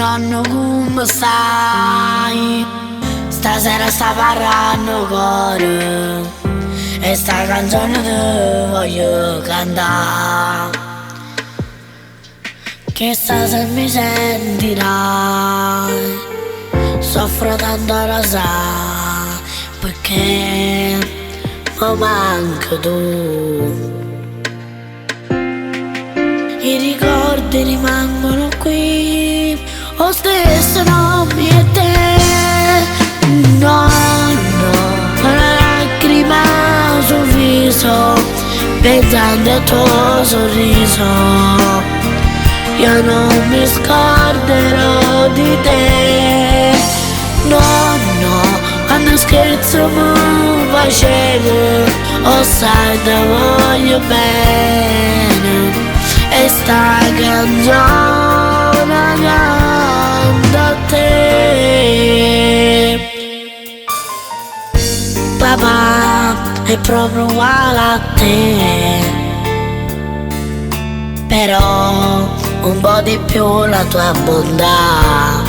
Nonno, come stai? Stasera sta parlando cuore e sta canzone te voglio cantare. Chissà se mi sentirai, soffro tanto lo sai, perché mi manca tu. I ricordi rimangono qui, lo stesso nome e te. No, una lacrima sul viso, pensando al tuo sorriso. Io non mi scorderò di te. No, quando scherzo mi facevo, oh sai te voglio bene. E sta canzone canta a te. Papà è proprio uguale a te, però un po' di più la tua bontà.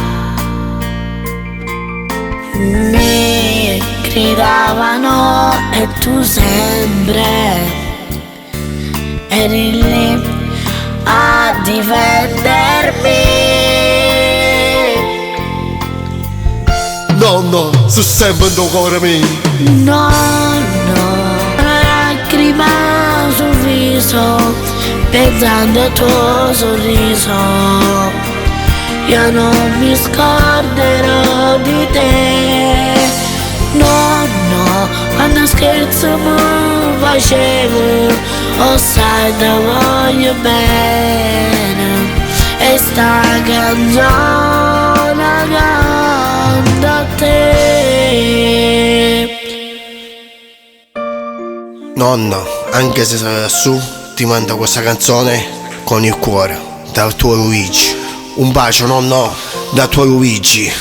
Mi gridavano e tu sempre eri lì a difendermi. No, sto sempre in tuo cuore mio. No, una lacrima sul viso, pensando al tuo sorriso. Io non mi scorderò di te. No, quando scherzo mi facevo, oh sai te voglio bene. E sta canzone canta a te. Nonna, anche se sei lassù, ti mando questa canzone con il cuore, dal tuo Luigi. Un bacio, nonno, dal tuo Luigi.